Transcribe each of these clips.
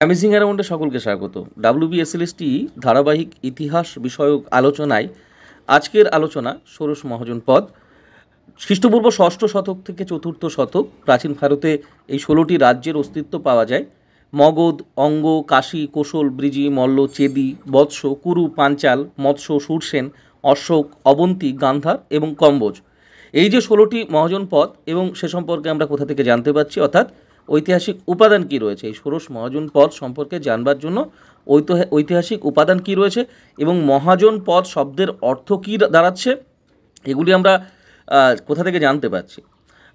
Amazing অ্যারাউন্ডে সকলকে স্বাগত। WBSLST ধারাবাহিক ইতিহাস বিষয়ক আলোচনায় আজকের আলোচনা ষোড়শ মহাজনপদ। খ্রিস্টপূর্ব ষষ্ঠ শতক থেকে চতুর্থ শতক প্রাচীন ভারতে এই 16টি রাজ্যের অস্তিত্ব পাওয়া যায়। মগধ, অঙ্গ, কাশী, কোশল, ব্রিজি, মল্ল, চেদি, বৎস, কুরু, পাঞ্চাল, মৎস্য, সুরসেন, অশোক, অবন্তী, গান্ধার এবং কম্বোজ। এই যে 16টি মহাজনপদ এবং সে সম্পর্কে আমরা কোথা থেকে জানতে পারছি, অর্থাৎ ঐতিহাসিক উপাদান কি রয়েছে এই ষোড়শ মহাজনপদ সম্পর্কে জানবার জন্য ঐতিহাসিক উপাদান কি রয়েছে এবং মহাজনপদ শব্দের অর্থ কি দাঁড়াচ্ছে, এগুলি আমরা কোথা থেকে জানতে পারছি।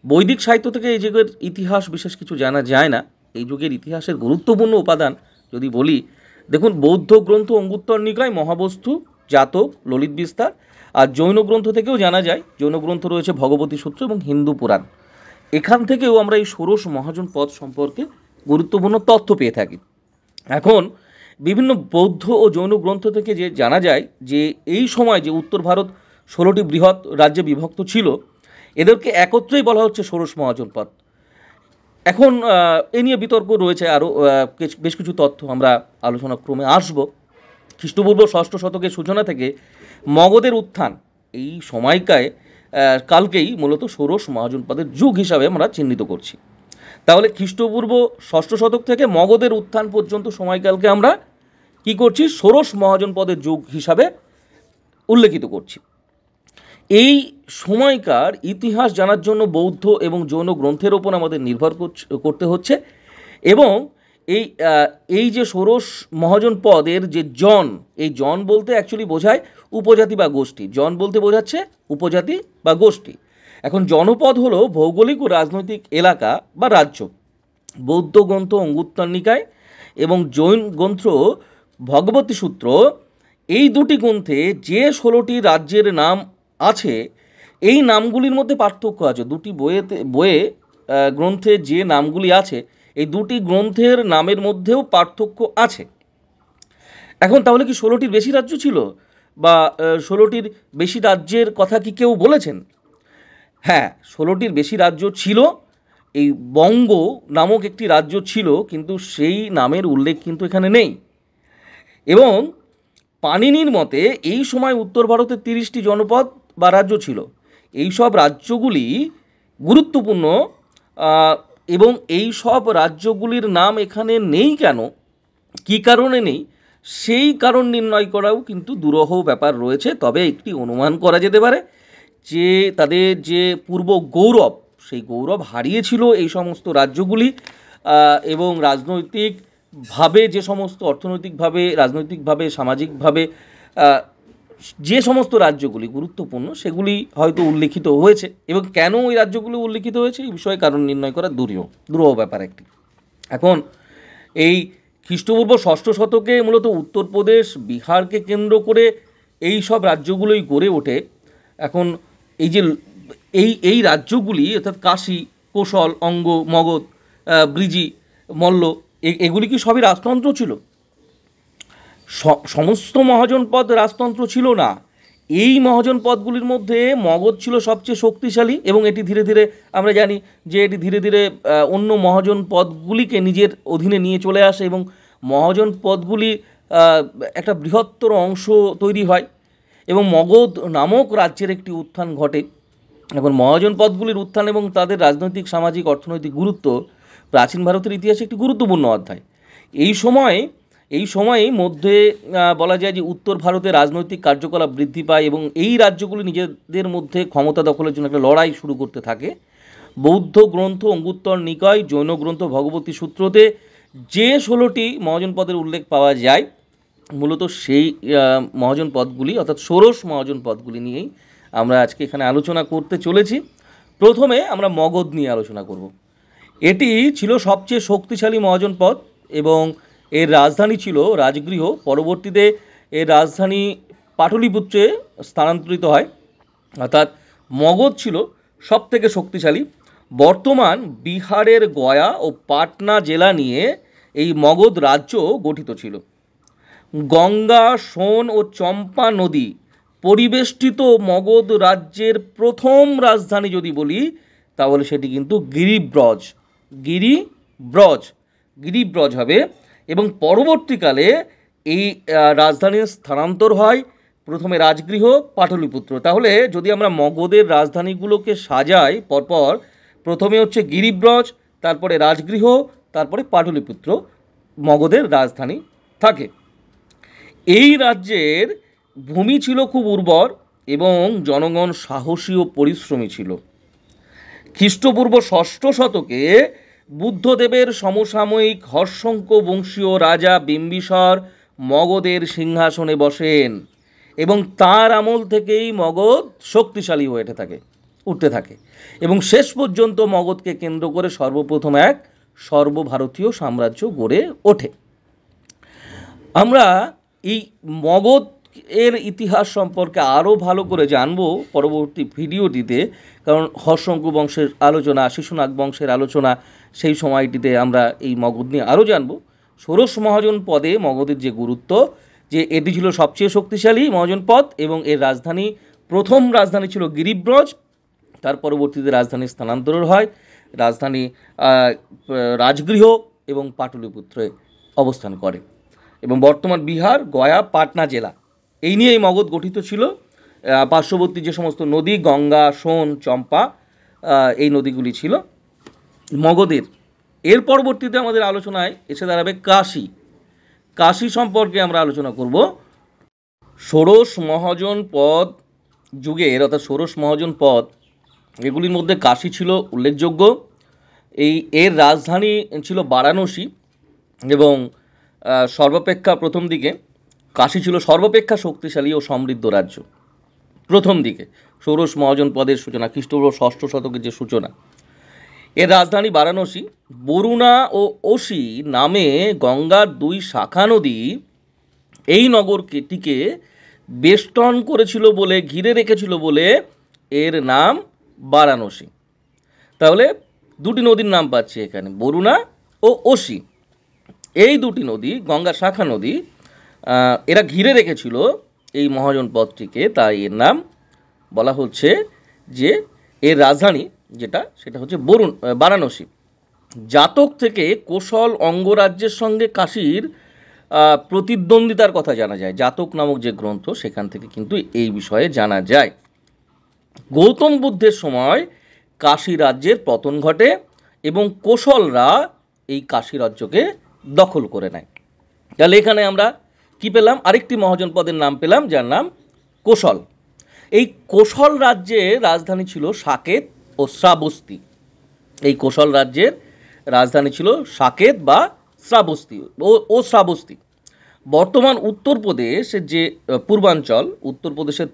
বৈদিক সাহিত্য থেকে এই যুগের ইতিহাস বিশেষ কিছু জানা যায় না। এই যুগের ইতিহাসের গুরুত্বপূর্ণ উপাদান যদি বলি, দেখুন, বৌদ্ধ গ্রন্থ অঙ্গুত্তর নিকায়, মহাবস্তু, জাতক, ললিত বিস্তার, আর জৈন গ্রন্থ থেকেও জানা যায়। জৈন গ্রন্থ রয়েছে ভগবতী সূত্র এবং হিন্দু পুরাণ। এখান থেকেও আমরা এই ষোড়শ মহাজনপদ সম্পর্কে গুরুত্বপূর্ণ তথ্য পেয়ে থাকি। এখন বিভিন্ন বৌদ্ধ ও জৈন গ্রন্থ থেকে যে জানা যায় যে এই সময় যে উত্তর ভারত 16টি বৃহৎ রাজ্যে বিভক্ত ছিল, এদেরকে একত্রেই বলা হচ্ছে ষোড়শ মহাজনপদ। এখন এ নিয়ে বিতর্ক রয়েছে, আরও বেশ কিছু তথ্য আমরা আলোচনা ক্রমে আসব। খ্রিস্টপূর্ব ষষ্ঠ শতকের সূচনা থেকে মগধের উত্থান, এই সময়কায় কালকেই মূলত ষোড়শ মহাজনপদের যুগ হিসাবে আমরা চিহ্নিত করছি। তাহলে খ্রিস্টপূর্ব ষষ্ঠ শতক থেকে মগধের উত্থান পর্যন্ত সময়কালকে আমরা কি করছি, ষোড়শ মহাজনপদের যুগ হিসাবে উল্লেখিত করছি। এই সময়কার ইতিহাস জানার জন্য বৌদ্ধ এবং জৈন গ্রন্থের ওপর আমাদের নির্ভর করতে হচ্ছে। এবং এই যে ষোড়শ মহাজনপদের যে জন, এই জন বলতে অ্যাকচুয়ালি বোঝায় উপজাতি বা গোষ্ঠী। জন বলতে বোঝাচ্ছে উপজাতি বা গোষ্ঠী। এখন জনপদ হলো ভৌগোলিক ও রাজনৈতিক এলাকা বা রাজ্য। বৌদ্ধ গ্রন্থ অঙ্গুত্তর নিকায় এবং জৈন গ্রন্থ ভগবতী সূত্র, এই দুটি গ্রন্থে যে 16টি রাজ্যের নাম আছে, এই নামগুলির মধ্যে পার্থক্য আছে। দুটি বইয়ে গ্রন্থে যে নামগুলি আছে, এই দুটি গ্রন্থের নামের মধ্যেও পার্থক্য আছে। এখন তাহলে কি 16টির বেশি রাজ্য ছিল, বা 16টির বেশি রাজ্যের কথা কি কেউ বলেছেন? হ্যাঁ, 16টির বেশি রাজ্য ছিল। এই বঙ্গ নামক একটি রাজ্য ছিল, কিন্তু সেই নামের উল্লেখ কিন্তু এখানে নেই। এবং পাণিনির মতে এই সময় উত্তর ভারতের 30টি জনপদ বা রাজ্য ছিল। এই সব রাজ্যগুলি গুরুত্বপূর্ণ, এবং এই সব রাজ্যগুলির নাম এখানে নেই কেন, কী কারণে নেই, সেই কারণ নির্ণয় করাও কিন্তু দুরূহ ব্যাপার রয়েছে। তবে একটি অনুমান করা যেতে পারে যে তাদের যে পূর্ব গৌরব, সেই গৌরব হারিয়েছিল এই সমস্ত রাজ্যগুলি, এবং রাজনৈতিকভাবে যে সমস্ত অর্থনৈতিকভাবে, রাজনৈতিকভাবে, সামাজিকভাবে যে সমস্ত রাজ্যগুলি গুরুত্বপূর্ণ, সেগুলি হয়তো উল্লিখিত হয়েছে। এবং কেন ওই রাজ্যগুলি উল্লিখিত হয়েছে এই বিষয়ে কারণ নির্ণয় করা দুরূহ ব্যাপার একটি। এখন এই খ্রিস্টপূর্ব ষষ্ঠ শতকে মূলত উত্তরপ্রদেশ, বিহারকে কেন্দ্র করে এই সব রাজ্যগুলোই গড়ে ওঠে। এখন এই যে এই রাজ্যগুলি, অর্থাৎ কাশী, কোশল, অঙ্গ, মগধ, ব্রিজি, মল্ল, এগুলি কি সবই রাজতন্ত্র ছিল? সমস্ত মহাজনপদ রাজতন্ত্র ছিল না। এই মহাজনপদগুলির মধ্যে মগধ ছিল সবচেয়ে শক্তিশালী, এবং এটি ধীরে ধীরে আমরা জানি যে এটি ধীরে ধীরে অন্য মহাজনপদগুলিকে নিজের অধীনে নিয়ে চলে আসে, এবং মহাজনপদগুলি একটা বৃহত্তর অংশ তৈরি হয়, এবং মগধ নামক রাজ্যের একটি উত্থান ঘটে। এখন মহাজনপদগুলির উত্থান এবং তাদের রাজনৈতিক, সামাজিক, অর্থনৈতিক গুরুত্ব প্রাচীন ভারতের ইতিহাসে একটি গুরুত্বপূর্ণ অধ্যায়। এই সময়ে মধ্যে বলা যায় যে উত্তর ভারতে রাজনৈতিক কার্যকলাপ বৃদ্ধি পায়, এবং এই রাজ্যগুলি নিজেদের মধ্যে ক্ষমতা দখলের জন্য একটা লড়াই শুরু করতে থাকে। বৌদ্ধ গ্রন্থ অঙ্গুত্তর নিকায়, জৈন গ্রন্থ ভগবতী সূত্রতে যে 16টি মহাজনপদের উল্লেখ পাওয়া যায়, মূলত সেই মহাজনপদগুলি, অর্থাৎ ষোড়শ মহাজনপদগুলি নিয়েই আমরা আজকে এখানে আলোচনা করতে চলেছি। প্রথমে আমরা মগধ নিয়ে আলোচনা করব। এটি ছিল সবচেয়ে শক্তিশালী মহাজনপদ, এবং এর রাজধানী ছিল রাজগৃহ। পরবর্তীতে এর রাজধানী পাটলিপুত্রে স্থানান্তরিত হয়, অর্থাৎ মগধ ছিল সবথেকে শক্তিশালী। বর্তমান বিহারের গয়া ও পাটনা জেলা নিয়ে এই মগধ রাজ্য গঠিত ছিল। গঙ্গা, সোন ও চম্পা নদী পরিবেষ্টিত মগধ রাজ্যের প্রথম রাজধানী যদি বলি, তাহলে সেটি কিন্তু গিরিব্রজ হবে। এবং পরবর্তীকালে এই রাজধানীর স্থানান্তর হয় প্রথমে রাজগৃহ, পাটলিপুত্র। তাহলে যদি আমরা মগধের রাজধানীগুলোকে সাজাই পরপর, প্রথমে হচ্ছে গিরিব্রজ, তারপরে রাজগৃহ, তারপরে পাটলিপুত্র মগধের রাজধানী থাকে। এই রাজ্যের ভূমি ছিল খুব উর্বর এবং জনগণ সাহসী ও পরিশ্রমী ছিল। খ্রিস্টপূর্ব ষষ্ঠ শতকে বুদ্ধদেবের সমসাময়িক হর্ষঙ্ক বংশীয় রাজা বিম্বিসার মগধের সিংহাসনে বসেন এবং তার আমল থেকেই মগধ শক্তিশালী হয়ে উঠতে থাকে এবং শেষ পর্যন্ত মগধকে কেন্দ্র করে সর্বপ্রথম এক সর্বভারতীয় সাম্রাজ্য গড়ে ওঠে। আমরা এই মগধ এর ইতিহাস সম্পর্কে আরও ভালো করে জানবো পরবর্তী ভিডিওটিতে, কারণ হর্ষঙ্ক বংশের আলোচনা, শিশুনাগ বংশের আলোচনা, সেই সময়টিতে আমরা এই মগধ নিয়ে আরও জানবো। ষোড়শ মহাজন পদে মগধের যে গুরুত্ব, যে এটি ছিল সবচেয়ে শক্তিশালী মহাজনপদ এবং এর রাজধানী, প্রথম রাজধানী ছিল গিরিব্রজ, তার পরবর্তীতে রাজধানীর স্থানান্তর হয়, রাজধানী রাজগৃহ এবং পাটলিপুত্রে অবস্থান করে এবং বর্তমান বিহার, গয়া, পাটনা জেলা এই নিয়েই মগধ গঠিত ছিল। পার্শ্ববর্তী যে সমস্ত নদী, গঙ্গা, সোন, চম্পা, এই নদীগুলি ছিল মগধের। এর পরবর্তীতে আমাদের আলোচনায় এসে দাঁড়াবে কাশী। কাশী সম্পর্কে আমরা আলোচনা করব। ষোড়শ মহাজন পদ যুগের, অর্থাৎ ষোড়শ মহাজন পদ, এগুলির মধ্যে কাশী ছিল উল্লেখযোগ্য। এর রাজধানী ছিল বারাণসী এবং সর্বাপেক্ষা প্রথম দিকে কাশী ছিল সর্বাপেক্ষা শক্তিশালী ও সমৃদ্ধ রাজ্য। প্রথম দিকে ষোড়শ মহাজন পদের সূচনা, খ্রিস্টপূর্ব ষষ্ঠ শতকের যে সূচনা। এর রাজধানী বারাণসী। বরুণা ও অসি নামে গঙ্গার দুই শাখা নদী এই নগরটিকে বেষ্টন করেছিল বলে, ঘিরে রেখেছিল বলে এর নাম বারাণসী। তাহলে দুটি নদীর নাম পাচ্ছি এখানে, বরুণা ও অসি। এই দুটি নদী, গঙ্গার শাখা নদী, এরা ঘিরে রেখেছিল এই মহাজনপদটিকে, তাই এর নাম বলা হচ্ছে যে এর রাজধানী সেটা হচ্ছে বারাণসী। জাতক থেকে কোশল অঙ্গরাজ্যের সঙ্গে কাশীর প্রতিদ্বন্দ্বিতার কথা জানা যায়। জাতক নামক যে গ্রন্থ, সেখান থেকে কিন্তু এই বিষয়ে জানা যায়। গৌতম বুদ্ধের সময় কাশী রাজ্যের পতন ঘটে এবং কোশলরা এই কাশী রাজ্যকে দখল করে নেয়। তাহলে এখানে আমরা কি পেলাম? আরেকটি মহাজনপদের নাম পেলাম, যার নাম কোশল। এই কোশল রাজ্যের রাজধানী ছিল সাকেত ও শ্রাবস্তি। এই কোশল রাজ্যের রাজধানী ছিল সাকেত বা শ্রাবস্তি। বর্তমান উত্তরপ্রদেশের যে উত্তরপ্রদেশের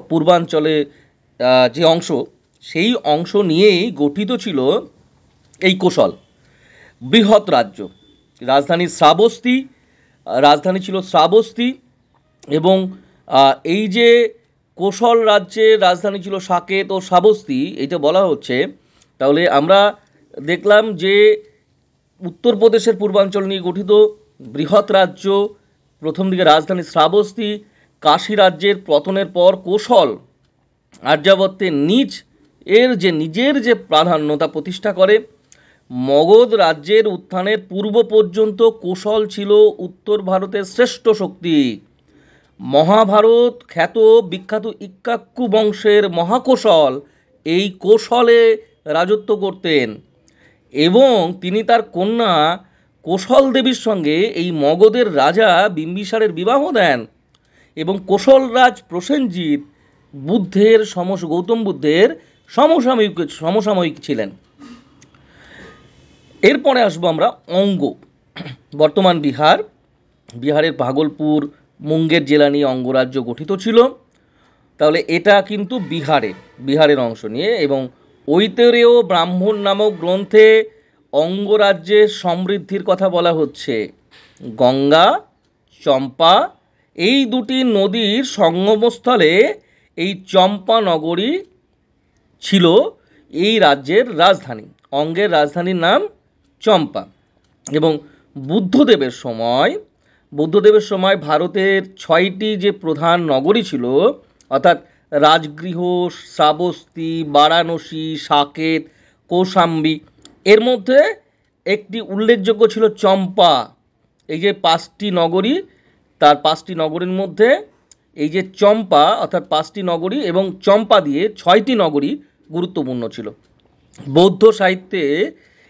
পূর্বাঞ্চলে যে অংশ, সেই অংশ নিয়েই গঠিত ছিল এই কোশল বৃহৎ রাজ্য। রাজধানী ছিল শ্রাবস্তি এবং এই যে কোশল রাজ্যের রাজধানী ছিল সাকেত ও শ্রাবস্তি, এটা বলা হচ্ছে। তাহলে আমরা দেখলাম যে উত্তরপ্রদেশের পূর্বাঞ্চল নিয়ে গঠিত বৃহৎ রাজ্য, প্রথম দিকে রাজধানী শ্রাবস্তি। কাশী রাজ্যের পতনের পর কোশল আর্যাবত্যের নিজের যে প্রাধান্য তা প্রতিষ্ঠা করে। মগধ রাজ্যের উত্থানের পূর্ব পর্যন্ত কোশল ছিল উত্তর ভারতের শ্রেষ্ঠ শক্তি। মহাভারত খ্যাত বিখ্যাত ইক্ষ্বাকু বংশের মহাকোশল এই কোশলে রাজত্ব করতেন এবং তিনি তার কন্যা কোশল দেবীর সঙ্গে এই মগধের রাজা বিম্বিসারের বিবাহ দেন এবং কোশল রাজ প্রসেনজিৎ গৌতম বুদ্ধের সমসাময়িক ছিলেন। এরপরে আসবো আমরা অঙ্গ। বর্তমান বিহারের ভাগলপুর, মুঙ্গের জেলা নিয়ে অঙ্গরাজ্য গঠিত ছিল। তাহলে এটা কিন্তু বিহারের অংশ নিয়ে, এবং ঐতরেয় ব্রাহ্মণ নামক গ্রন্থে অঙ্গরাজ্যের সমৃদ্ধির কথা বলা হচ্ছে। গঙ্গা, চম্পা এই দুটি নদীর সঙ্গমস্থলে এই চম্পা নগরী ছিল এই রাজ্যের রাজধানী। অঙ্গের রাজধানীর নাম চম্পা। এবং বুদ্ধদেবের সময় ভারতের 6টি যে প্রধান নগরী ছিল, অর্থাৎ রাজগৃহ, শ্রাবস্তি, বারাণসী, সাকেত, কৌশাম্বী, এর মধ্যে একটি উল্লেখযোগ্য ছিল চম্পা। এই যে 5টি নগরী, তার 5টি নগরীর মধ্যে এই যে চম্পা অর্থাৎ 5টি নগরী এবং চম্পা দিয়ে 6টি নগরী গুরুত্বপূর্ণ ছিল। বৌদ্ধ সাহিত্যে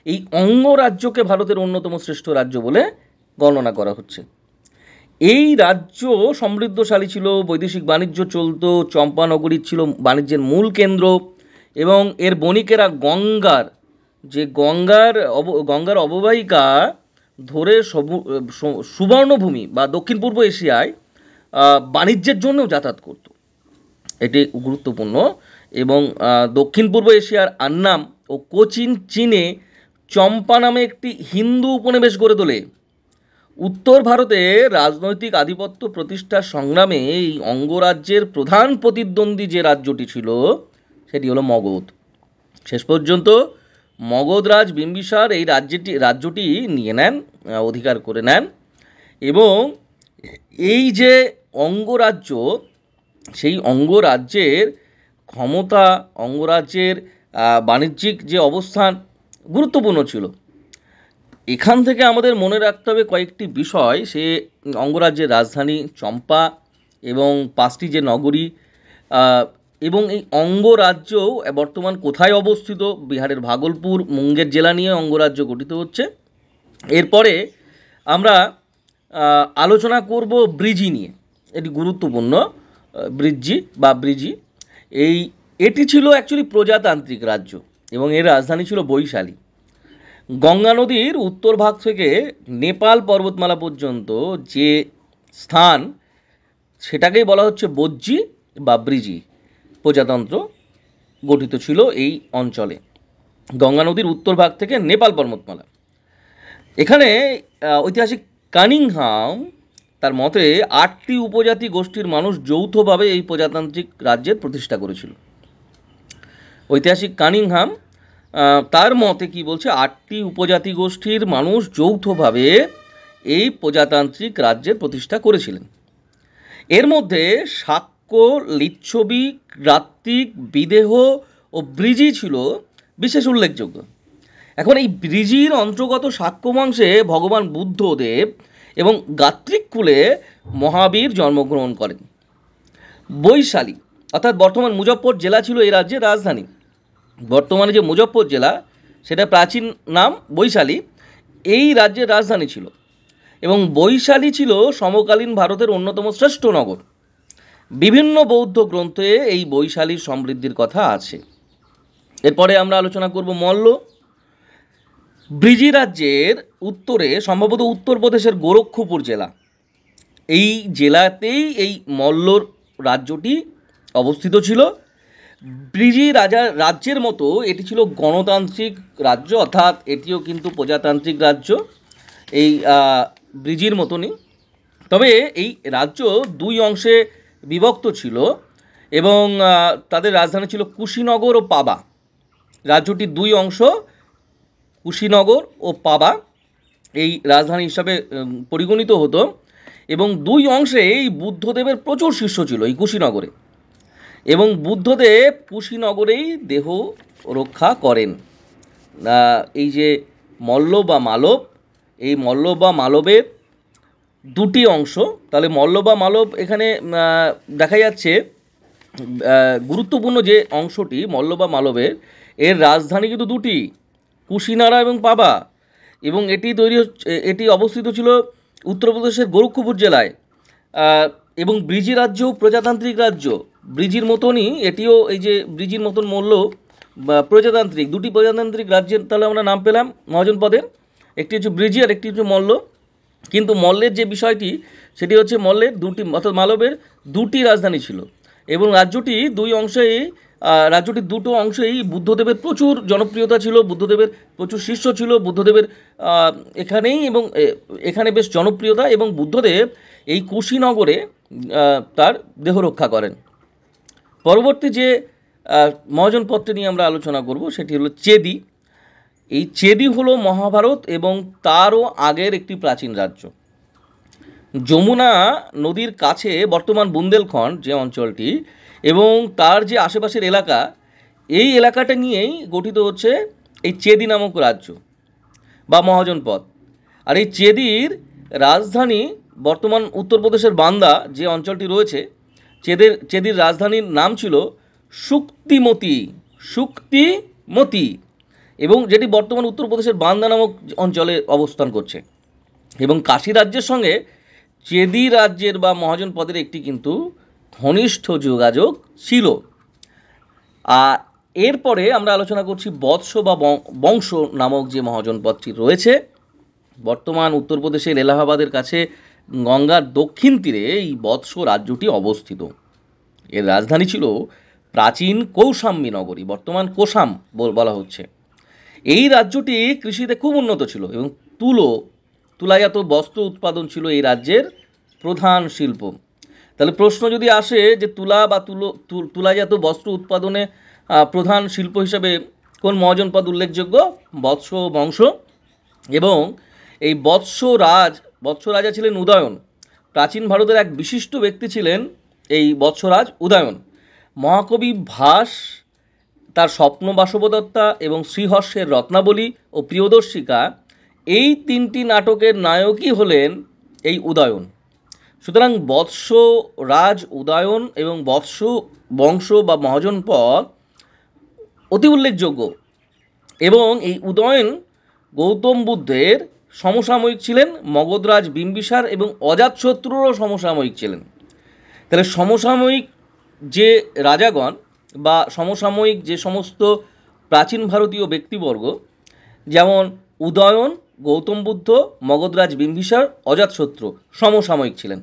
এই অঙ্গরাজ্যকে ভারতের অন্যতম শ্রেষ্ঠ রাজ্য বলে গণনা করা হচ্ছে। এই রাজ্য সমৃদ্ধশালী ছিল, বৈদেশিক বাণিজ্য চলত, চম্পানগরী ছিল বাণিজ্যের মূল কেন্দ্র এবং এর বণিকেরা গঙ্গার অববাহিকা ধরে সুবর্ণভূমি বা দক্ষিণ পূর্ব এশিয়ায় বাণিজ্যের জন্যও যাতায়াত করত। এটি গুরুত্বপূর্ণ। এবং দক্ষিণ পূর্ব এশিয়ার আন্নাম ও কোচিন চীনে চম্পা নামে একটি হিন্দু উপনিবেশ গড়ে তোলে। উত্তর ভারতে রাজনৈতিক আধিপত্য প্রতিষ্ঠার সংগ্রামে এই অঙ্গরাজ্যের প্রধান প্রতিদ্বন্দ্বী যে রাজ্যটি ছিল সেটি হলো মগধ। শেষ পর্যন্ত মগধরাজ বিম্বিসার এই রাজ্যটি নিয়ে নেন, অধিকার করে নেন। এবং এই যে অঙ্গরাজ্য, সেই অঙ্গরাজ্যের ক্ষমতা, অঙ্গরাজ্যের বাণিজ্যিক যে অবস্থান গুরুত্বপূর্ণ ছিল। এখান থেকে আমাদের মনে রাখতে হবে কয়েকটি বিষয়। সে অঙ্গরাজ্যের রাজধানী চম্পা এবং 5টি যে নগরী, এবং এই অঙ্গরাজ্য বর্তমান কোথায় অবস্থিত, বিহারের ভাগলপুর মুঙ্গের জেলা নিয়ে অঙ্গরাজ্য গঠিত হচ্ছে। এরপরে আমরা আলোচনা করব ব্রিজি নিয়ে। এটি গুরুত্বপূর্ণ। ব্রিজি এটি ছিল অ্যাকচুয়ালি প্রজাতান্ত্রিক রাজ্য এবং এর রাজধানী ছিল বৈশালী। গঙ্গা নদীর উত্তর ভাগ থেকে নেপাল পর্বতমালা পর্যন্ত যে স্থান, সেটাকেই বলা হচ্ছে বজ্জি বা ব্রিজি। প্রজাতন্ত্র গঠিত ছিল এই অঞ্চলে, গঙ্গা নদীর উত্তর ভাগ থেকে নেপাল পর্বতমালা। এখানে ঐতিহাসিক কানিংহাম তার মতে 8টি উপজাতি গোষ্ঠীর মানুষ যৌথভাবে এই প্রজাতান্ত্রিক রাজ্যের প্রতিষ্ঠা করেছিল। ঐতিহাসিক কানিংহাম তার মতে কি বলছে, 8টি উপজাতি গোষ্ঠীর মানুষ যৌথভাবে এই প্রজাতান্ত্রিক রাজ্যের প্রতিষ্ঠা করেছিলেন। এর মধ্যে শাক্য, লিচ্ছবি, রাত্তিক, বিদেহ ও ব্রিজি ছিল বিশেষ উল্লেখযোগ্য। এখন এই ব্রিজির অন্তর্গত শাক্য বংশে ভগবান বুদ্ধদেব এবং গাত্রিক কুলে মহাবীর জন্মগ্রহণ করেন। বৈশালী অর্থাৎ বর্তমান মুজফ্ফর জেলা ছিল এই রাজ্যের রাজধানী। বর্তমানে যে মুজফ্ফর জেলা, সেটা প্রাচীন নাম বৈশালী, এই রাজ্যের রাজধানী ছিল। এবং বৈশালী ছিল সমকালীন ভারতের অন্যতম শ্রেষ্ঠ নগর। বিভিন্ন বৌদ্ধ গ্রন্থে এই বৈশালীর সমৃদ্ধির কথা আছে। এরপরে আমরা আলোচনা করব মল্ল। ব্রিজি রাজ্যের উত্তরে সম্ভবত উত্তরপ্রদেশের গোরক্ষপুর জেলা, এই জেলাতেই এই মল্ল রাজ্যটি অবস্থিত ছিল। ব্রিজি রাজ্যের মতো এটি ছিল গণতান্ত্রিক রাজ্য, অর্থাৎ এটিও কিন্তু প্রজাতান্ত্রিক রাজ্য এই ব্রিজির মতনই। তবে এই রাজ্য 2 অংশে বিভক্ত ছিল এবং তাদের রাজধানী ছিল কুশীনগর ও পাবা। রাজ্যটির 2 অংশ, কুশীনগর ও পাবা, এই রাজধানী হিসাবে পরিগণিত হতো। এবং 2 অংশে এই বুদ্ধদেবের প্রচুর শিষ্য ছিল এই কুশীনগরে, এবং বুদ্ধদেব কুশীনগরেই দেহ রক্ষা করেন। এই যে মল্ল বা মালব, এই মল্ল বা মালবের 2টি অংশ। তাহলে মল্ল বা মালব এখানে দেখা যাচ্ছে গুরুত্বপূর্ণ যে অংশটি মল্ল বা মালবের, এর রাজধানী কিন্তু 2টি, কুশিনারা এবং পাবা। এবং এটি অবস্থিত ছিল উত্তরপ্রদেশের গোরক্ষপুর জেলায়। এবং ব্রিজি রাজ্য প্রজাতান্ত্রিক রাজ্য, ব্রিজির মতনই এটিও, এই যে ব্রিজির মতন মল্ল প্রজাতান্ত্রিক, 2টি প্রজাতান্ত্রিক রাজ্যের তাহলে আমরা নাম পেলাম মহাজনপদের। একটি হচ্ছে ব্রিজি আর একটি হচ্ছে মল্ল। কিন্তু মল্লের যে বিষয়টি, সেটি হচ্ছে মল্লের 2টি অর্থাৎ মালবের 2টি রাজধানী ছিল এবং রাজ্যটির 2 অংশেই বুদ্ধদেবের প্রচুর জনপ্রিয়তা ছিল, বুদ্ধদেবের প্রচুর শিষ্য ছিল, বুদ্ধদেবের এখানে বেশ জনপ্রিয়তা। এবং বুদ্ধদেব এই কুশীনগরে তার দেহ রক্ষা করেন। পরবর্তী যে মহাজনপদটি নিয়ে আমরা আলোচনা করব সেটি হলো চেদি। এই চেদি হলো মহাভারত এবং তারও আগের একটি প্রাচীন রাজ্য। যমুনা নদীর কাছে বর্তমান বুন্দেলখণ্ড যে অঞ্চলটি এবং তার যে আশেপাশের এলাকা, এই এলাকাটা নিয়েই গঠিত হচ্ছে এই চেদি নামক রাজ্য বা মহাজনপদ। আর এই চেদির রাজধানী বর্তমান উত্তরপ্রদেশের বান্দা যে অঞ্চলটি রয়েছে, চেদির রাজধানীর নাম ছিল শুক্তিমতি। শুক্তিমতি, এবং যেটি বর্তমান উত্তরপ্রদেশের বান্দা নামক অঞ্চলে অবস্থান করছে। এবং কাশী রাজ্যের সঙ্গে চেদি রাজ্যের বা মহাজনপদের একটি কিন্তু ঘনিষ্ঠ যোগাযোগ ছিল। আর এরপরে আমরা আলোচনা করছি বৎস বা বংশ নামক যে মহাজনপদটি রয়েছে, বর্তমান উত্তরপ্রদেশের এলাহাবাদের কাছে গঙ্গার দক্ষিণ তীরে এই বৎস রাজ্যটি অবস্থিত। এর রাজধানী ছিল প্রাচীন কৌশাম্বী নগরী, বর্তমান কোসাম বলা হচ্ছে। এই রাজ্যটি কৃষিতে খুব উন্নত ছিল এবং তুলাজাত বস্ত্র উৎপাদন ছিল এই রাজ্যের প্রধান শিল্প। তাহলে প্রশ্ন যদি আসে যে তুলাজাত বস্ত্র উৎপাদনে প্রধান শিল্প হিসাবে কোন মহাজনপদ উল্লেখযোগ্য? বৎস বংশ। এবং এই বৎস রাজা ছিলেন উদয়ন। প্রাচীন ভারতের এক বিশিষ্ট ব্যক্তি ছিলেন এই বৎসরাজ উদয়ন। মহাকবি ভাস তার স্বপ্ন বাসবদত্তা এবং শ্রীহর্ষের রত্নাবলী ও প্রিয়দর্শিকা, এই তিনটি নাটকের নায়কই হলেন এই উদয়ন। সুতরাং বৎস রাজ উদয়ন এবং বৎস বংশ বা মহাজনপদ অতি উল্লেখযোগ্য। এবং এই উদয়ন গৌতম বুদ্ধের সমসাময়িক ছিলেন, মগধরাজ বিম্বিসার এবং অজাতশত্রুরও সমসাময়িক ছিলেন। তাহলে সমসাময়িক যে রাজাগণ বা সমসাময়িক যে সমস্ত প্রাচীন ভারতীয় ব্যক্তিবর্গ, যেমন উদয়ন, গৌতম বুদ্ধ, মগধরাজ বিম্বিসার, অজাতশত্রু সমসাময়িক ছিলেন।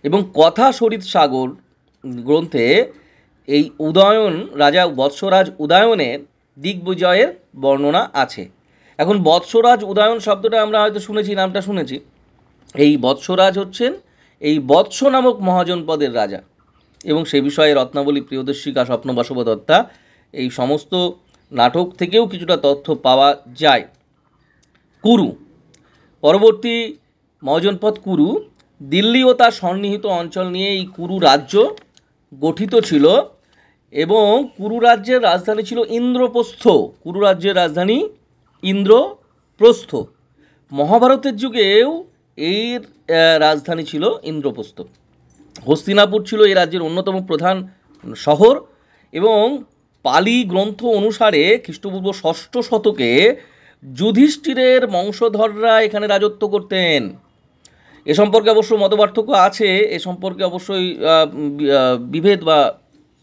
এবং কথা সরিত সাগর গ্রন্থে এই উদয়ন রাজা বৎসরাজ উদয়নের দিগ্বিজয়ের বর্ণনা আছে। এখন বৎসরাজ উদয়ন শব্দটা আমরা হয়তো শুনেছি, নামটা শুনেছি। এই বৎসরাজ হচ্ছেন এই বৎস নামক মহাজনপদের রাজা, এবং সে বিষয়ে রত্নাবলী, প্রিয়দর্শিকা, স্বপ্ন বাসবদত্তা এই সমস্ত নাটক থেকেও কিছুটা তথ্য পাওয়া যায়। কুরু, পরবর্তী মহাজনপদ কুরু। দিল্লি ও তার সন্নিহিত অঞ্চল নিয়ে এই কুরু রাজ্য গঠিত ছিল, এবং কুরু রাজ্যের রাজধানী ছিল ইন্দ্রপ্রস্থ। কুরু রাজ্যের রাজধানী ইন্দ্রপ্রস্থ। মহাভারতের যুগেও এর রাজধানী ছিল ইন্দ্রপ্রস্থ। হস্তিনাপুর ছিল এই রাজ্যের অন্যতম প্রধান শহর, এবং পালি গ্রন্থ অনুসারে খ্রিস্টপূর্ব 6ষ্ঠ শতকে যুধিষ্ঠিরের বংশধররা এখানে রাজত্ব করতেন। এ সম্পর্কে অবশ্য মতপার্থক্য আছে, এ সম্পর্কে অবশ্যই বিভেদ বা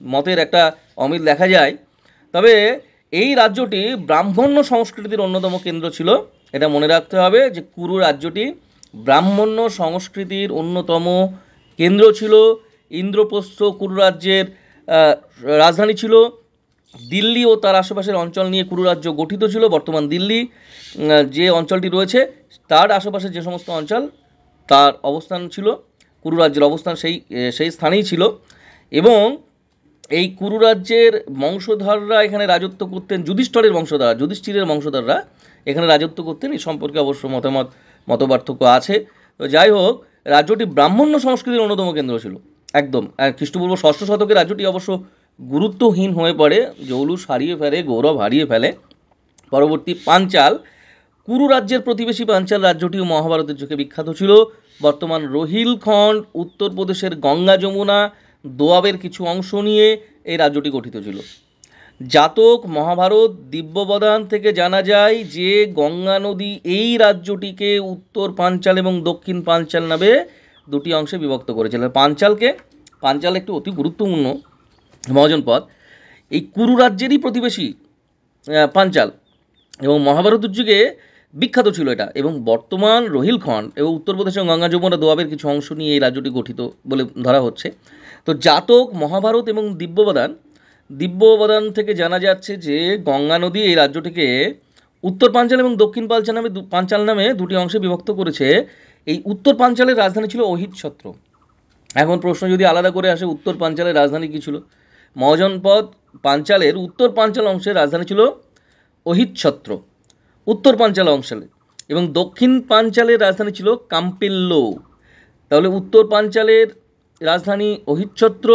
মতের একটা অমিল দেখা যায়। তবে এই রাজ্যটি ব্রাহ্মণ্য সংস্কৃতির অন্যতম কেন্দ্র ছিল। এটা মনে রাখতে হবে যে কুরু রাজ্যটি ব্রাহ্মণ্য সংস্কৃতির অন্যতম কেন্দ্র ছিল। ইন্দ্রপ্রস্থ কুরু রাজ্যের রাজধানী ছিল। দিল্লি ও তার আশেপাশের অঞ্চল নিয়ে কুরু রাজ্য গঠিত ছিল। বর্তমান দিল্লি যে অঞ্চলটি রয়েছে তার আশেপাশে যে সমস্ত অঞ্চল, তার অবস্থান ছিল, কুরু রাজ্যের অবস্থান সেই স্থানেই ছিল। এবং এই কুরু রাজ্যের বংশধররা এখানে রাজত্ব করতেন, যুধিষ্ঠিরের বংশধররা এখানে রাজত্ব করতেন। এই সম্পর্কে অবশ্য মতপার্থক্য আছে। তো যাই হোক, রাজ্যটি ব্রাহ্মণ্য সংস্কৃতির অন্যতম কেন্দ্র ছিল একদম। খ্রিস্টপূর্ব 6ষ্ঠ শতকে রাজ্যটি অবশ্য গুরুত্বহীন হয়ে পড়ে, জৌলুস হারিয়ে ফেলে, গৌরব হারিয়ে ফেলে। পরবর্তী পাঞ্চাল, কুরু রাজ্যের প্রতিবেশী পাঞ্চাল রাজ্যটিও মহাভারতের যুগে বিখ্যাত ছিল। বর্তমান রোহিলখণ্ড উত্তরপ্রদেশের গঙ্গা যমুনা দোয়াবের কিছু অংশ নিয়ে এই রাজ্যটি গঠিত ছিল। জাতক মহাভারত দিব্যবদান থেকে জানা যায় যে গঙ্গা নদী এই রাজ্যটিকে উত্তর পাঞ্চাল এবং দক্ষিণ পাঞ্চাল নামে দুটি অংশে বিভক্ত করেছিল। পাঞ্চাল একটি অতি গুরুত্বপূর্ণ মহাজনপদ, এই কুরু রাজ্যেরই প্রতিবেশী পাঞ্চাল, এবং মহাভারতের যুগে বিখ্যাত ছিল এটা। এবং বর্তমান রোহিলখণ্ড এবং উত্তরপ্রদেশ এবং গঙ্গা যমুনা দোয়াবের কিছু অংশ নিয়ে এই রাজ্যটি গঠিত বলে ধরা হচ্ছে। তো জাতক মহাভারত এবং দিব্যবদান থেকে জানা যাচ্ছে যে গঙ্গা নদী এই রাজ্যটিকে উত্তর পাঞ্চাল এবং দক্ষিণ পাঞ্চাল নামে দুটি অংশে বিভক্ত করেছে। এই উত্তর পাঞ্চালের রাজধানী ছিল অহিচ্ছত্র। এখন প্রশ্ন যদি আলাদা করে আসে, উত্তর পাঞ্চালের রাজধানী কী ছিল? মহাজনপদ পাঞ্চালের উত্তর পাঞ্চাল অংশের রাজধানী ছিল অহিচ্ছত্র, উত্তর পাঞ্চাল অঞ্চলে, এবং দক্ষিণ পাঞ্চালের রাজধানী ছিল কাম্পিল্য। তাহলে উত্তর পাঞ্চালের রাজধানী অহিচ্ছত্র,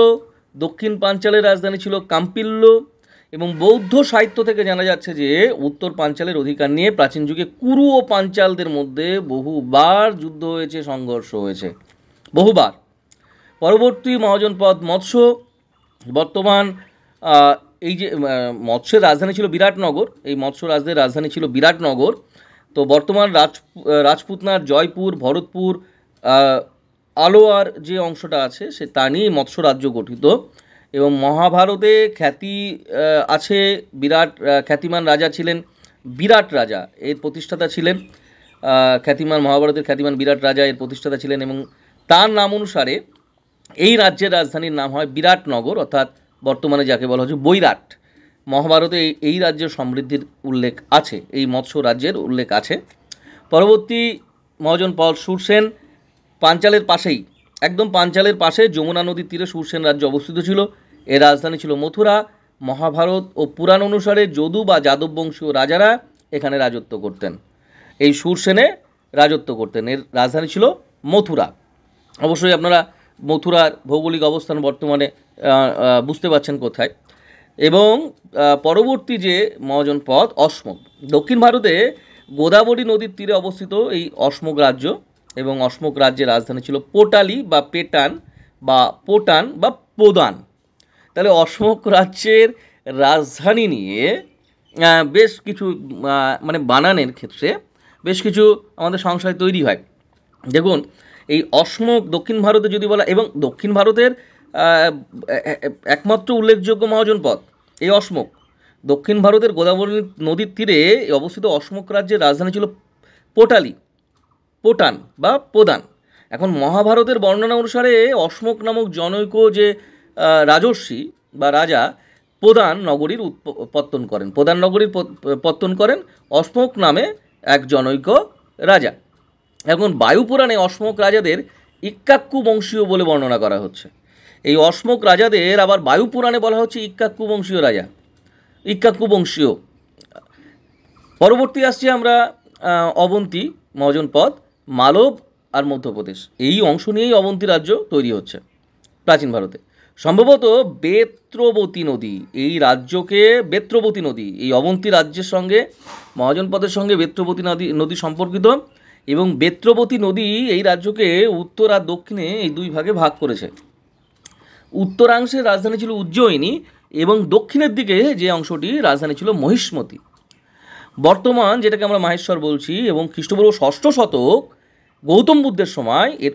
দক্ষিণ পাঞ্চালের রাজধানী ছিল কাম্পিল্য, এবং বৌদ্ধ সাহিত্য থেকে জানা যাচ্ছে যে উত্তর পাঞ্চালের অধিকার নিয়ে প্রাচীন যুগে কুরু ও পাঞ্চালদের মধ্যে বহুবার যুদ্ধ হয়েছে, সংঘর্ষ হয়েছে, বহুবার। পরবর্তী মহাজনপদ মৎস্য। বর্তমান এই যে মৎস্যের রাজধানী ছিল বিরাটনগর, এই মৎস্য রাজ্যের রাজধানী ছিল বিরাটনগর। তো বর্তমান রাজপুতনার জয়পুর, ভরতপুর, আলোয়ার যে অংশটা আছে সে তা নিয়ে মৎস্য রাজ্য গঠিত। এবং মহাভারতে খ্যাতি আছে, বিরাট খ্যাতিমান রাজা ছিলেন বিরাট রাজা, এর প্রতিষ্ঠাতা ছিলেন খ্যাতিমান, মহাভারতের খ্যাতিমান বিরাট রাজা এর প্রতিষ্ঠাতা ছিলেন, এবং তার নাম অনুসারে এই রাজ্যের রাজধানীর নাম হয় বিরাটনগর, অর্থাৎ বর্তমানে যাকে বলা হচ্ছে বৈরাট। মহাভারতে এই রাজ্যের সমৃদ্ধির উল্লেখ আছে, এই মৎস্য রাজ্যের উল্লেখ আছে। পরবর্তী মহাজনপদ সুরসেন। পাঞ্চালের পাশেই, একদম পাঞ্চালের পাশে যমুনা নদীর তীরে সুরসেন রাজ্য অবস্থিত ছিল। এর রাজধানী ছিল মথুরা। মহাভারত ও পুরাণ অনুসারে যদু বা যাদব বংশীয় রাজারা এখানে রাজত্ব করতেন, এই সুরসেনে রাজত্ব করতেন। এর রাজধানী ছিল মথুরা। অবশ্যই আপনারা মথুরার ভৌগোলিক অবস্থান বর্তমানে বুঝতে পারছেন কোথায়। এবং পরবর্তী যে মহাজনপদ অসমক। দক্ষিণ ভারতে গোদাবরী নদীর তীরে অবস্থিত এই অসমক রাজ্য, এবং অসমক রাজ্যের রাজধানী ছিল পোটালি বা পেটান বা পোটান বা পোদান। তাহলে অসমক রাজ্যের রাজধানী নিয়ে বেশ কিছু মানে বানানের ক্ষেত্রে বেশ কিছু আমাদের সংশয় তৈরি হয়। দেখুন, এই অসমক দক্ষিণ ভারতে যদি বলা, এবং দক্ষিণ ভারতের একমাত্র উল্লেখযোগ্য মহাজনপদ এই অসমক। দক্ষিণ ভারতের গোদাবরী নদীর তীরে অবস্থিত অসমক রাজ্যের রাজধানী ছিল পোটালি, পোটান বা প্রদান। এখন মহাভারতের বর্ণনা অনুসারে অসমক নামক জনৈক যে রাজর্ষি বা রাজা প্রদান নগরীর পত্তন করেন, প্রদান নগরীর পত্তন করেন অসমক নামে এক জনৈক রাজা। এখন বায়ুপুরাণে অসমক রাজাদের ইক্কাক্কু বংশীয় বলে বর্ণনা করা হচ্ছে। এই অসমক রাজাদের আবার বায়ুপুরাণে বলা হচ্ছে ইক্কাক্কু বংশীয় রাজা, ইক্কাক্কু বংশীয়। পরবর্তী আসছি আমরা অবন্তী মহাজনপদ, মালব আর মধ্যপ্রদেশ, এই অংশ নিয়েই অবন্তী রাজ্য তৈরি হচ্ছে প্রাচীন ভারতে। সম্ভবত বেত্রবতী নদী এই রাজ্যকে, বেত্রবতী নদী এই অবন্তী রাজ্যের সঙ্গে, মহাজনপদের সঙ্গে বেত্রবতী নদী সম্পর্কিত, এবং বেত্রবতী নদী এই রাজ্যকে উত্তর আর দক্ষিণে এই দুই ভাগে ভাগ করেছে। উত্তরাংশের রাজধানী ছিল উজ্জয়িনী, এবং দক্ষিণের দিকে যে অংশটি রাজধানী ছিল মহিষ্মতি। বর্তমান যেটাকে আমরা মাহেশ্বর বলছি, এবং খ্রিস্টপূর্ব ষষ্ঠ শতক গৌতম বুদ্ধের সময় এর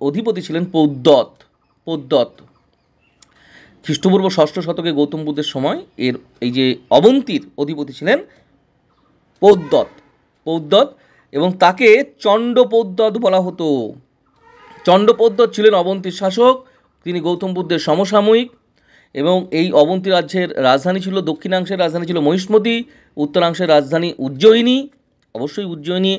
অধিপতি ছিলেন পৌদ্ধত। খ্রিস্টপূর্ব ষষ্ঠ শতকে গৌতম বুদ্ধের সময় এর এই যে অবন্তীর অধিপতি ছিলেন পৌদ্ধত, এবং তাকে চণ্ডপৌদ্ধত বলা হতো। চণ্ডপৌদ্ধত ছিলেন অবন্তীর শাসক, তিনি গৌতম বুদ্ধের সমসাময়িক, এবং এই অবন্তী রাজ্যের রাজধানী ছিল, দক্ষিণাংশের রাজধানী ছিল মহিষ্মতি, উত্তরাংশের রাজধানী উজ্জয়িনী। অবশ্যই উজ্জয়িনী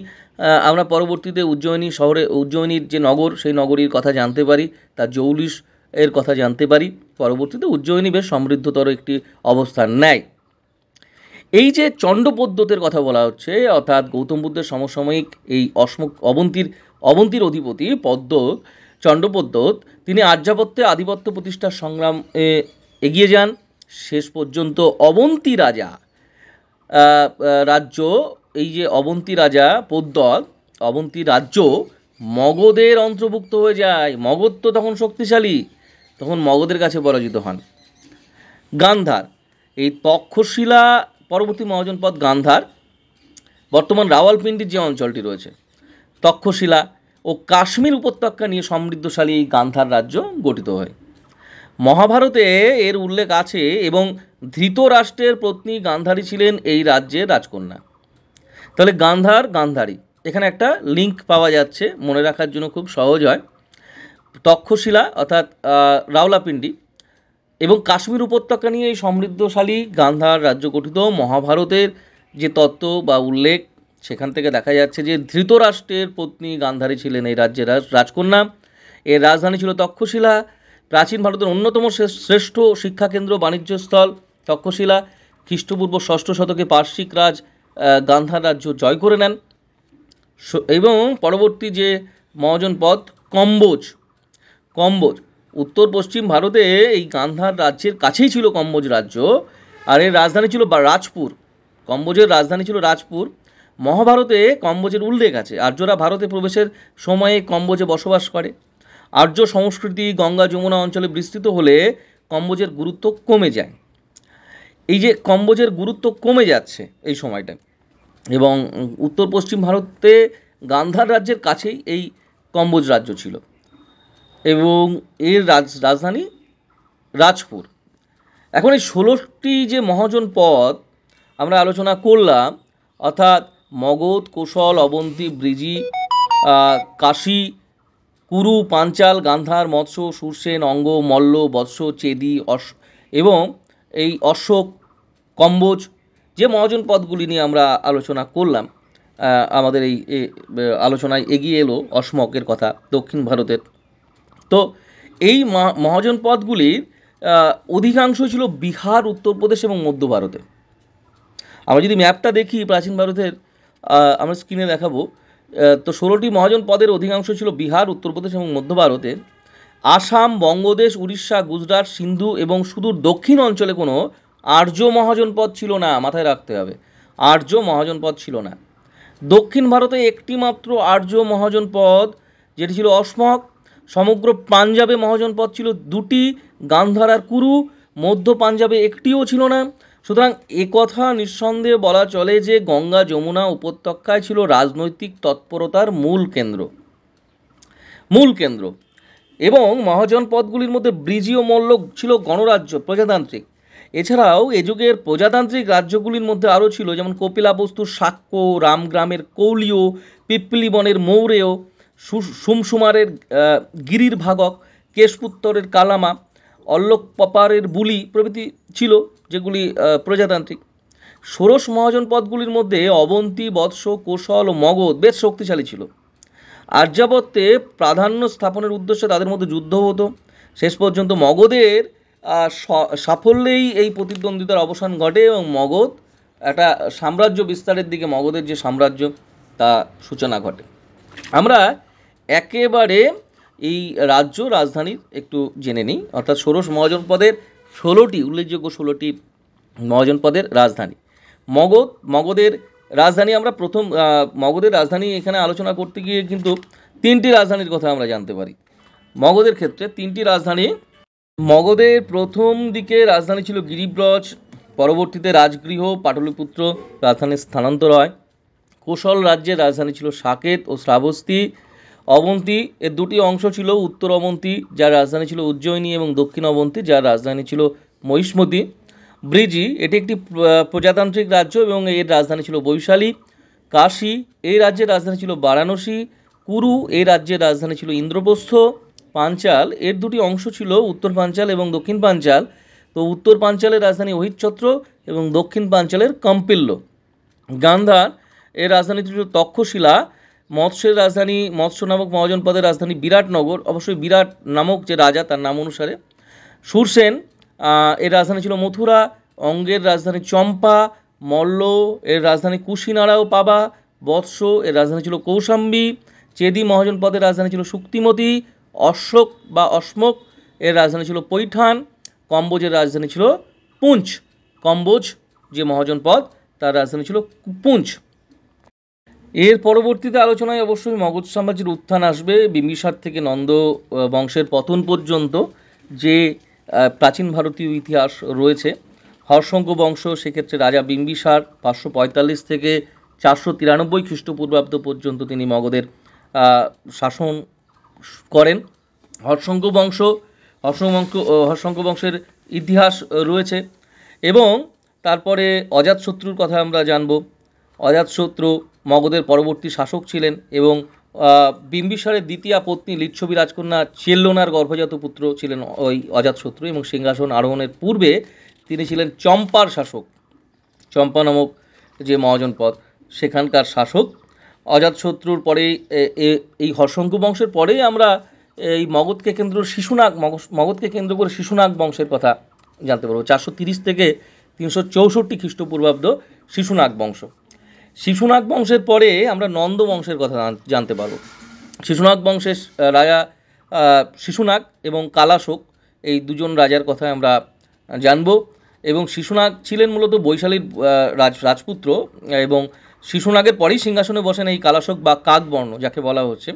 আমরা পরবর্তীতে উজ্জয়িনী শহরে, উজ্জয়িনীর যে নগর সেই নগরীর কথা জানতে পারি, তার জৌলিশ এর কথা জানতে পারি। পরবর্তীতে উজ্জয়িনী বেশ সমৃদ্ধতর একটি অবস্থান নেয়। এই যে চণ্ডপৌদ্ধতের কথা বলা হচ্ছে, অর্থাৎ গৌতম বুদ্ধের সমসাময়িক এই অবন্তীর অধিপতি চণ্ডপৌদ্ধত, তিনি আর্যাবত্যে আধিপত্য প্রতিষ্ঠার সংগ্রাম এগিয়ে যান। শেষ পর্যন্ত অবন্তী রাজ্য, এই যে অবন্তী রাজা পৌদ্ধত, অবন্তী রাজ্য মগধের অন্তর্ভুক্ত হয়ে যায়। মগধ তো তখন শক্তিশালী, তখন মগধের কাছে পরাজিত হন। গান্ধার, এই তক্ষশিলা পরবর্তী মহাজনপদ গান্ধার, বর্তমান রাওয়ালপিন্ডির যে অঞ্চলটি রয়েছে, তক্ষশিলা ও কাশ্মীর উপত্যকা নিয়ে সমৃদ্ধশালী এই গান্ধার রাজ্য গঠিত হয়। মহাভারতে এর উল্লেখ আছে, এবং ধৃতরাষ্ট্রের পত্নী গান্ধারী ছিলেন এই রাজ্যের রাজকন্যা। তাহলে গান্ধারী, এখানে একটা লিঙ্ক পাওয়া যাচ্ছে, মনে রাখার জন্য খুব সহজ হয়। তক্ষশিলা অর্থাৎ রাওয়ালপিন্ডি এবং কাশ্মীর উপত্যকা নিয়ে এই সমৃদ্ধশালী গান্ধার রাজ্য গঠিত। মহাভারতের যে তত্ত্ব বা উল্লেখ, সেখান থেকে দেখা যাচ্ছে যে ধৃতরাষ্ট্রের পত্নী গান্ধারী ছিলেন এই রাজ্যের রাজকন্যা। এর রাজধানী ছিল তক্ষশিলা। প্রাচীন ভারতের অন্যতম শ্রেষ্ঠ শিক্ষাকেন্দ্র, বাণিজ্যস্থল তক্ষশিলা। খ্রিস্টপূর্ব ষষ্ঠ শতকে পার্শ্বিক রাজ গান্ধার রাজ্য জয় করে নেন। এবং পরবর্তী যে মহাজনপদ কম্বোজ, উত্তর পশ্চিম ভারতে এই গান্ধার রাজ্যের কাছেই ছিল কম্বোজ রাজ্য। আর এর রাজধানী ছিল রাজপুর। কম্বোজের রাজধানী ছিল রাজপুর। মহাভারতে কম্বোজের উল্লেখ আছে। আর্যরা ভারতে প্রবেশের সময়ে কম্বোজে বসবাস করে। আর্য সংস্কৃতি গঙ্গা যমুনা অঞ্চলে বিস্তৃত হলে কম্বোজের গুরুত্ব কমে যায়। এই যে কম্বোজের গুরুত্ব কমে যাচ্ছে এই সময়টায়, এবং উত্তর পশ্চিম ভারতে গান্ধার রাজ্যের কাছেই এই কম্বোজ রাজ্য ছিল, এবং এর রাজধানী রাজপুর। এখন এই 16টি যে মহাজনপদ আমরা আলোচনা করলাম, অর্থাৎ মগধ, কোশল, অবন্তী, ব্রিজি, কাশী, কুরু, পাঞ্চাল, গান্ধার, মৎস্য, সুরসেন, অঙ্গ, মল্ল, বৎস, চেদি, এবং এই অশোক, কম্বোজ, যে মহাজনপদগুলি নিয়ে আমরা আলোচনা করলাম, আমাদের এই আলোচনায় এগিয়ে এলো অসমকের কথা, দক্ষিণ ভারতের। তো এই মহাজনপদগুলির অধিকাংশ ছিল বিহার, উত্তরপ্রদেশ এবং মধ্য ভারতে। আমরা যদি ম্যাপটা দেখি প্রাচীন ভারতের, আমরা স্ক্রিনে দেখাবো, তো 16টি মহাজনপদের অধিকাংশ ছিল বিহার, উত্তরপ্রদেশ এবং মধ্য ভারতে। আসাম, বঙ্গদেশ, উড়িষ্যা, গুজরাট, সিন্ধু এবং সুদূর দক্ষিণ অঞ্চলে কোনো আর্য মহাজনপদ ছিল না। মাথায় রাখতে হবে, আর্য মহাজনপদ ছিল না। দক্ষিণ ভারতে একটি মাত্র আর্য মহাজনপদ, যেটি ছিল অসমক। সমগ্র পাঞ্জাবে মহাজনপদ ছিল 2টি, গান্ধার আর কুরু। মধ্য পাঞ্জাবে একটিও ছিল না। সুতরাং একথা নিঃসন্দেহে বলা চলে যে গঙ্গা যমুনা উপত্যকায় ছিল রাজনৈতিক তৎপরতার মূল কেন্দ্র। এবং মহাজনপদগুলির মধ্যে ব্রিজি ও মল্ল ছিল গণরাজ্য, প্রজাতান্ত্রিক। এছাড়াও এ যুগের প্রজাতান্ত্রিক রাজ্যগুলির মধ্যে আরও ছিল, যেমন কপিলাবস্তুর শাক্য, রামগ্রামের কৌলীয়, পিপ্পলিবনের মৌরেয়, সুমসুমারের গিরির ভাগক, কেশপুত্তরের কালামা, অল্লকপাপারের বুলি প্রভৃতি ছিল, যেগুলি প্রজাতান্ত্রিক। ষোড়শ মহাজনপদগুলির মধ্যে অবন্তী, বৎস, কোশল ও মগধ বেশ শক্তিশালী ছিল। আর্যাবত্যে প্রাধান্য স্থাপনের উদ্দেশ্যে তাদের মধ্যে যুদ্ধ হতো। শেষ পর্যন্ত মগধের সাফল্যেই এই প্রতিদ্বন্দ্বিতার অবসান ঘটে এবং মগধ একটা সাম্রাজ্য বিস্তারের দিকে, মগধের যে সাম্রাজ্য, তা সূচনা ঘটে। আমরা একেবারে এই রাজধানীর একটু জেনে নিই, অর্থাৎ ষোড়শ মহাজনপদের 16টি উল্লেখযোগ্য 16টি মহাজনপদের রাজধানী। মগধের রাজধানী, আমরা প্রথম মগধের রাজধানী এখানে আলোচনা করতে গিয়ে কিন্তু 3টি রাজধানীর কথা আমরা জানতে পারি। মগধের ক্ষেত্রে 3টি রাজধানী। মগধের প্রথম দিকে রাজধানী ছিল গিরিব্রজ, পরবর্তীতে রাজগৃহ, পাটলিপুত্র রাজধানীর স্থানান্তর হয়। কোশল রাজ্যের রাজধানী ছিল সাকেত ও শ্রাবস্তী। অবন্তী এর 2টি অংশ ছিল, উত্তর অবন্তী যার রাজধানী ছিল উজ্জয়িনী এবং দক্ষিণ অবন্তী যার রাজধানী ছিল মহিষ্মতি। ব্রিজি এটি একটি প্রজাতান্ত্রিক রাজ্য এবং এর রাজধানী ছিল বৈশালী। কাশী এই রাজ্যের রাজধানী ছিল বারাণসী। কুরু এই রাজ্যের রাজধানী ছিল ইন্দ্রপ্রস্থ। পাঞ্চাল এর 2টি অংশ ছিল, উত্তর পাঞ্চাল এবং দক্ষিণ পাঞ্চাল। তো উত্তর পাঞ্চালের রাজধানী অহিচ্ছত্র এবং দক্ষিণ পাঞ্চালের কম্পিল্য। গান্ধার এর রাজধানী ছিল তক্ষশিলা। মৎস্যের রাজধানী, মৎস্য নামক মহাজনপদের রাজধানী বিরাটনগর, অবশ্যই বিরাট নামক যে রাজা তার নাম অনুসারে। সুরসেন এর রাজধানী ছিল মথুরা। অঙ্গের রাজধানী চম্পা। মল্ল এর রাজধানী কুশিনারা ও পাবা। বৎস এর রাজধানী ছিল কৌশাম্বী। চেদি মহাজনপদের রাজধানী ছিল শুক্তিমতি। অসমক এর রাজধানী ছিল পৈঠান। কম্বোজের রাজধানী ছিল পুঞ্চ। কম্বোজ যে মহাজনপদ তার রাজধানী ছিল পুঞ্চ। এর পরবর্তীতে আলোচনায় অবশ্যই মগধ সাম্রাজ্যের উত্থান আসবে। বিম্বিসার থেকে নন্দ বংশের পতন পর্যন্ত যে প্রাচীন ভারতীয় ইতিহাস রয়েছে, হর্ষঙ্ক বংশ, সেক্ষেত্রে রাজা বিম্বিসার 545 থেকে 493 খ্রিস্টপূর্বাব্দ পর্যন্ত তিনি মগধের শাসন করেন। হর্ষঙ্ক বংশের ইতিহাস রয়েছে। এবং তারপরে অজাতশত্রুর কথা আমরা জানব। অজাতশত্রু মগধের পরবর্তী শাসক ছিলেন এবং বিম্বিসারের দ্বিতীয় পত্নী লিচ্ছবি রাজকন্যা চেল্লোনার গর্ভজাত পুত্র ছিলেন ওই অজাতশত্রু, এবং সিংহাসন আরোহণের পূর্বে তিনি ছিলেন চম্পার শাসক। চম্পা নামক যে মহাজনপদ সেখানকার শাসক। অজাতশত্রুর পরেই এই হর্ষঙ্ক বংশের পরেই আমরা এই মগধকে কেন্দ্র করে শিশুনাগ বংশের কথা জানতে পারবো। 430 থেকে 364 খ্রিস্টপূর্বাব্দ শিশুনাগ বংশ। শিশুনাগ বংশের পরে আমরা নন্দ বংশের কথা জানতে পারবো। শিশুনাগ বংশের রাজা শিশুনাগ এবং কালাশোক এই দুজন রাজার কথা আমরা জানব। এবং শিশুনাগ ছিলেন মূলত বৈশালীর রাজপুত্র, এবং শিশুনাগের পরেই সিংহাসনে বসেন এই কালাশক বা কাকবর্ণ যাকে বলা হচ্ছে।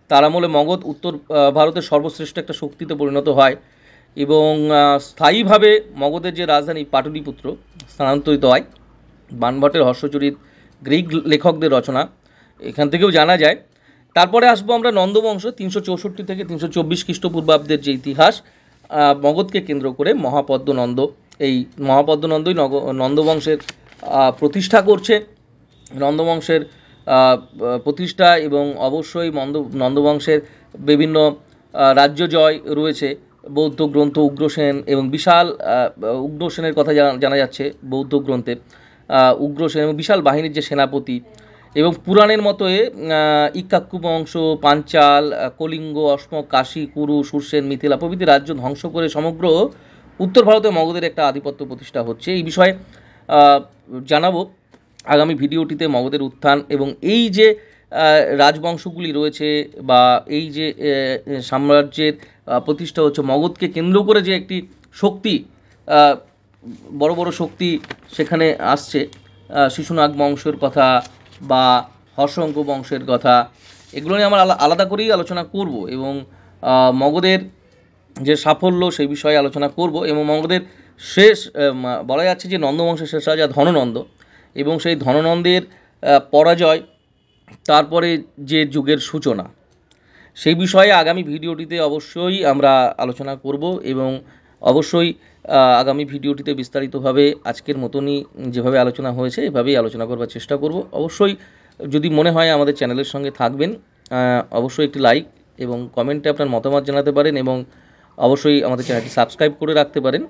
তার আমলে মগধ উত্তর ভারতের সর্বশ্রেষ্ঠ একটা শক্তিতে পরিণত হয় এবং স্থায়ীভাবে মগধের যে রাজধানী পাটলিপুত্র স্থানান্তরিত হয়। বাণভট্টের হর্ষচরিত, গ্রিক লেখকদের রচনা, এখান থেকেও জানা যায়। তারপরে আসবো আমরা নন্দবংশ, 364 থেকে 324 খ্রিস্টপূর্বাব্দের যে ইতিহাস, মগধকে কেন্দ্র করে মহাপদ্মনন্দ, এই মহাপদ্মনন্দই নন্দবংশের প্রতিষ্ঠা করছে। নন্দবংশের প্রতিষ্ঠা এবং অবশ্যই নন্দবংশের বিভিন্ন রাজ্য জয় রয়েছে। বৌদ্ধ গ্রন্থ উগ্রসেন এবং বিশাল উগ্রসেনের কথা জানা যাচ্ছে বৌদ্ধ গ্রন্থে। উগ্রসেন এবং বিশাল বাহিনীর যে সেনাপতি, এবং পুরাণের মতো ইক্ষ্বাকু বংশ, পাঞ্চাল, কলিঙ্গ, অশ্মক, কাশী, কুরু, সুরসেন, মিথিলা প্রভৃতি রাজ্য ধ্বংস করে সমগ্র উত্তর ভারতে মগধের একটা আধিপত্য প্রতিষ্ঠা হচ্ছে। এই বিষয়ে জানাবো আগামী ভিডিওটিতে মগধের উত্থান এবং এই যে রাজবংশগুলি রয়েছে বা এই যে সাম্রাজ্যের প্রতিষ্ঠা হচ্ছে, মগধকে কেন্দ্র করে যে একটি শক্তি, বড় বড় শক্তি সেখানে আসছে, শিশুনাগ বংশের কথা বা হর্ষঙ্ক বংশের কথা, এগুলো নিয়ে আমরা আলাদা করেই আলোচনা করব এবং মগধের যে সাফল্য সেই বিষয়ে আলোচনা করব। এবং মগধের শেষ বলা যাচ্ছে যে নন্দবংশের শেষ রাজা ধননন্দ, এবং সেই ধননন্দের পরাজয়, তারপরে যে যুগের সূচনা, সেই বিষয়ে আগামী ভিডিওটিতে অবশ্যই আমরা আলোচনা করব এবং অবশ্যই আগামী ভিডিওটিতে বিস্তারিতভাবে আজকের মতনই যেভাবে আলোচনা হয়েছে এভাবেই আলোচনা করবার চেষ্টা করব। অবশ্যই যদি মনে হয় আমাদের চ্যানেলের সঙ্গে থাকবেন, অবশ্যই একটি লাইক এবং কমেন্টে আপনার মতামত জানাতে পারেন এবং অবশ্যই আমাদের চ্যানেলটি সাবস্ক্রাইব করে রাখতে পারেন।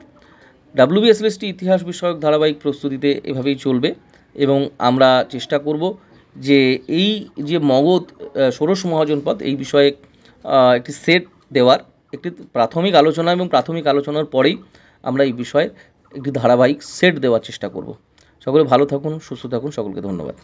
WBSLST ইতিহাস বিষয়ক ধারাবাহিক প্রস্তুতিতে এভাবেই চলবে এবং আমরা চেষ্টা করব যে এই যে মগধ ষোড়শ মহাজনপদ এই বিষয়ে একটি সেট দেওয়ার, একটি প্রাথমিক আলোচনা, এবং প্রাথমিক আলোচনার পরেই আমরা এই বিষয়ে একটি ধারাবাহিক সেট দেওয়ার চেষ্টা করব। সকলে ভালো থাকুন, সুস্থ থাকুন, সকলকে ধন্যবাদ।